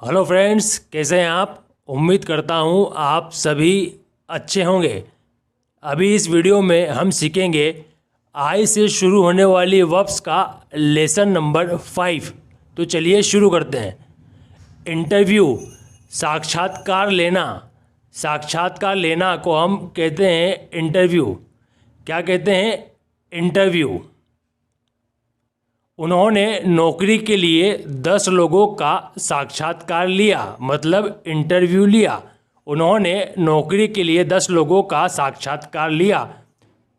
Hello friends, कैसे हैं आप। उम्मीद करता हूँ आप सभी अच्छे होंगे। अभी इस वीडियो में हम सीखेंगे आई से शुरू होने वाली वर्ब्स का लेसन नंबर 5। तो चलिए शुरू करते हैं। इंटरव्यू, साक्षात्कार लेना। साक्षात्कार लेना को हम कहते हैं इंटरव्यू। क्या कहते हैं? इंटरव्यू। उन्होंने नौकरी के लिए 10 लोगों का साक्षात्कार लिया, मतलब इंटरव्यू लिया। उन्होंने नौकरी के लिए 10 लोगों का साक्षात्कार लिया।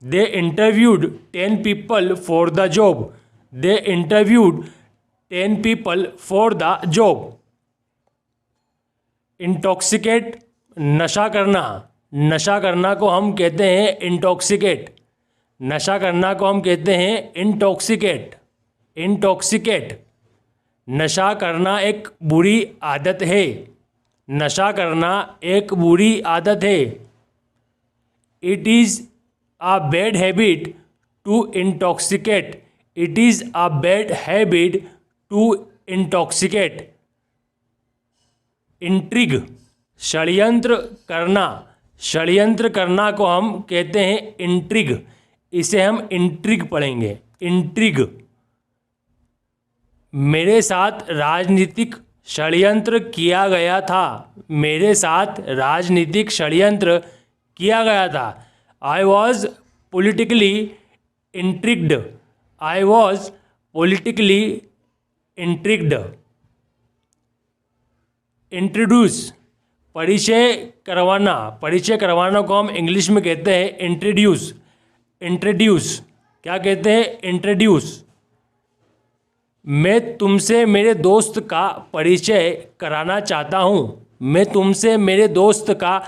They interviewed 10 people for the job. They interviewed 10 people for the job. Intoxicate, नशा करना। नशा करना को हम कहते हैं इंटॉक्सिकेट। नशा करना को हम कहते हैं इंटॉक्सिकेट। इंटॉक्सिकेट। नशा करना एक बुरी आदत है। नशा करना एक बुरी आदत है। It is a bad habit to intoxicate. It is a bad habit to intoxicate. Intrigue, षड्यंत्र करना। षड्यंत्र करना को हम कहते हैं इंट्रिग। इसे हम इंट्रिग पढ़ेंगे। इंट्रिग। मेरे साथ राजनीतिक षड्यंत्र किया गया था। मेरे साथ राजनीतिक षड्यंत्र किया गया था। I was politically intrigued. I was politically intrigued. Introduce, परिचय करवाना। परिचय करवाना को हम इंग्लिश में कहते हैं इंट्रोड्यूस। इंट्रोड्यूस। क्या कहते हैं? इंट्रोड्यूस। मैं तुमसे मेरे दोस्त का परिचय कराना चाहता हूँ। मैं तुमसे मेरे दोस्त का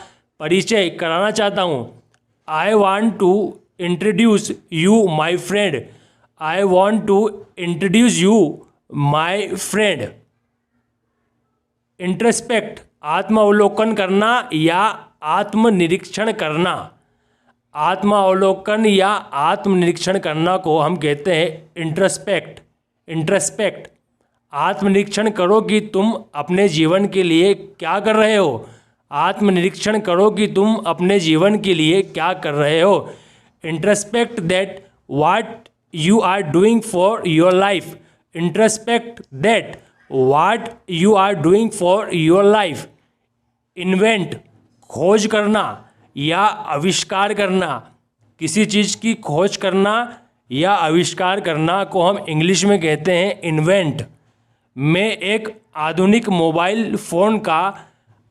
परिचय कराना चाहता हूँ। I want to introduce you my friend. I want to introduce you my friend. Introspect, आत्मावलोकन करना या आत्मनिरीक्षण करना। आत्मावलोकन या आत्मनिरीक्षण करना को हम कहते हैं इंट्रोस्पेक्ट। इंट्रोस्पेक्ट। आत्मनिरीक्षण करो कि तुम अपने जीवन के लिए क्या कर रहे हो। आत्मनिरीक्षण करो कि तुम अपने जीवन के लिए क्या कर रहे हो। Introspect that what you are doing for your life. Introspect that what you are doing for your life. Invent, खोज करना या आविष्कार करना। किसी चीज़ की खोज करना या आविष्कार करना को हम इंग्लिश में कहते हैं इन्वेंट। मैं एक आधुनिक मोबाइल फ़ोन का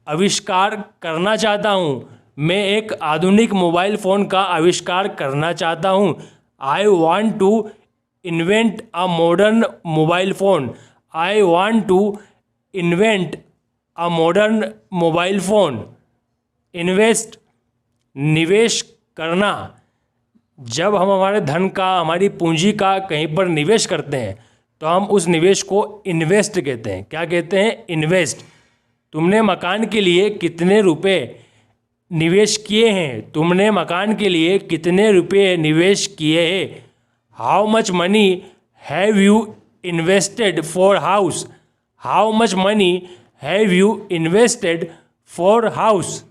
आविष्कार करना चाहता हूँ। मैं एक आधुनिक मोबाइल फ़ोन का आविष्कार करना चाहता हूँ। I want to invent a modern mobile phone. I want to invent a modern mobile phone. Invest, निवेश करना। जब हम हमारे धन का, हमारी पूंजी का कहीं पर निवेश करते हैं तो हम उस निवेश को इन्वेस्ट कहते हैं। क्या कहते हैं? इन्वेस्ट। तुमने मकान के लिए कितने रुपए निवेश किए हैं? तुमने मकान के लिए कितने रुपए निवेश किए हैं? How much money have you invested for house. How much money have you invested for house.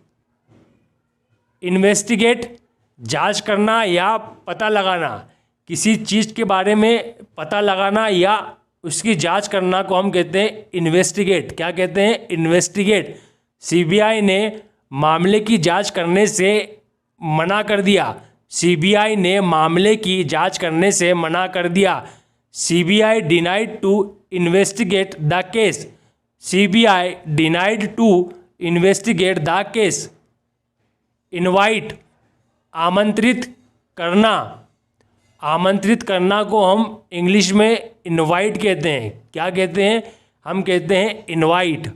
Investigate, जांच करना या पता लगाना। किसी चीज़ के बारे में पता लगाना या उसकी जांच करना को हम कहते हैं इन्वेस्टिगेट। क्या कहते हैं? इन्वेस्टिगेट। सीबीआई ने मामले की जांच करने से मना कर दिया। सीबीआई ने मामले की जांच करने से मना कर दिया। CBI denied to investigate the case. CBI denied to investigate the case. Invite, आमंत्रित करना। आमंत्रित करना को हम इंग्लिश में इनवाइट कहते हैं। क्या कहते हैं? हम कहते हैं इनवाइट।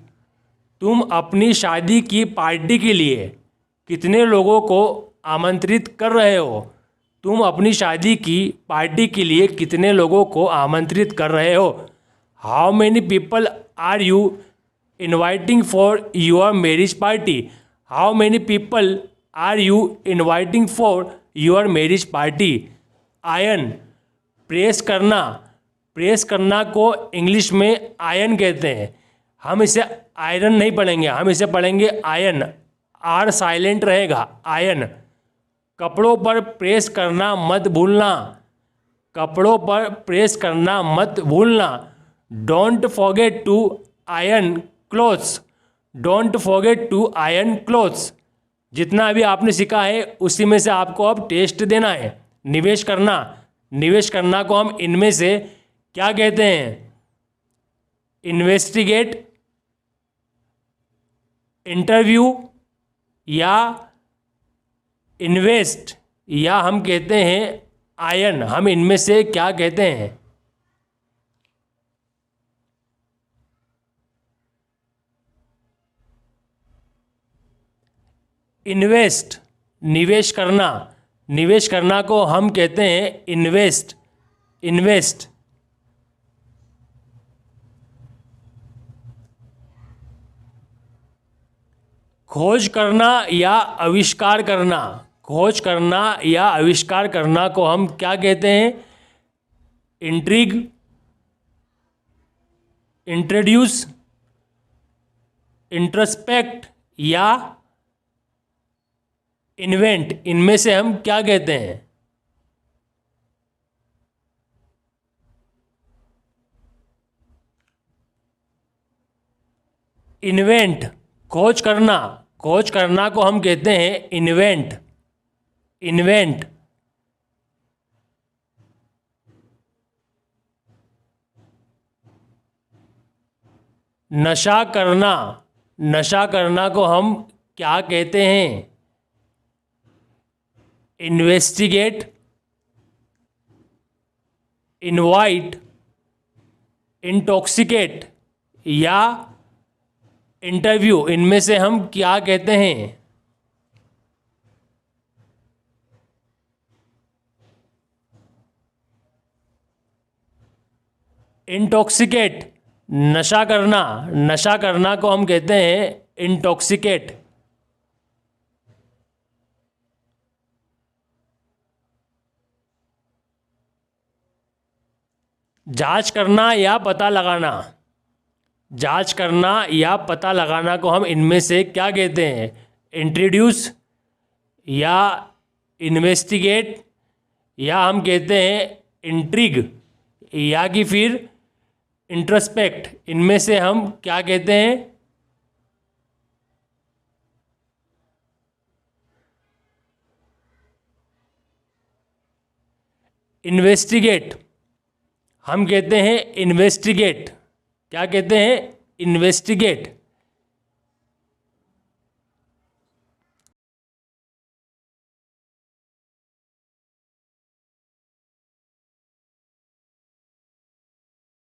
तुम अपनी शादी की पार्टी के लिए कितने लोगों को आमंत्रित कर रहे हो? तुम अपनी शादी की पार्टी के लिए कितने लोगों को आमंत्रित कर रहे हो? How many people are you inviting for your marriage party. How many people are you inviting for your marriage party. Iron, press करना। प्रेस करना को इंग्लिश में आयन कहते हैं। हम इसे आयरन नहीं पढ़ेंगे, हम इसे पढ़ेंगे आयन। आर साइलेंट रहेगा, आयन। कपड़ों पर प्रेस करना मत भूलना, कपड़ों पर प्रेस करना मत भूलना। Don't forget to iron clothes, don't forget to iron clothes. जितना अभी आपने सीखा है उसी में से आपको अब टेस्ट देना है। निवेश करना, निवेश करना को हम इनमें से क्या कहते हैं? इन्वेस्टिगेट, इंटरव्यू या इन्वेस्ट, या हम कहते हैं आयन। हम इनमें से क्या कहते हैं? इन्वेस्ट, निवेश करना, निवेश करना को हम कहते हैं इन्वेस्ट, इन्वेस्ट। खोज करना या आविष्कार करना, खोज करना या आविष्कार करना को हम क्या कहते हैं? इंट्रिग, इंट्रोड्यूस, इंट्रोस्पेक्ट या इन्वेंट। इनमें से हम क्या कहते हैं? इन्वेंट, खोज करना, खोज करना को हम कहते हैं इन्वेंट, इन्वेंट। नशा करना, नशा करना को हम क्या कहते हैं? इन्वेस्टिगेट, इनवाइट, इंटॉक्सिकेट या इंटरव्यू। इनमें से हम क्या कहते हैं? इंटॉक्सिकेट, नशा करना, नशा करना को हम कहते हैं इंटॉक्सिकेट। जांच करना या पता लगाना, जांच करना या पता लगाना को हम इनमें से क्या कहते हैं? इंट्रोड्यूस या इन्वेस्टिगेट, या हम कहते हैं इंट्रिग, या कि फिर इंट्रोस्पेक्ट। इनमें से हम क्या कहते हैं? इन्वेस्टिगेट, हम कहते हैं इन्वेस्टिगेट। क्या कहते हैं? इन्वेस्टिगेट।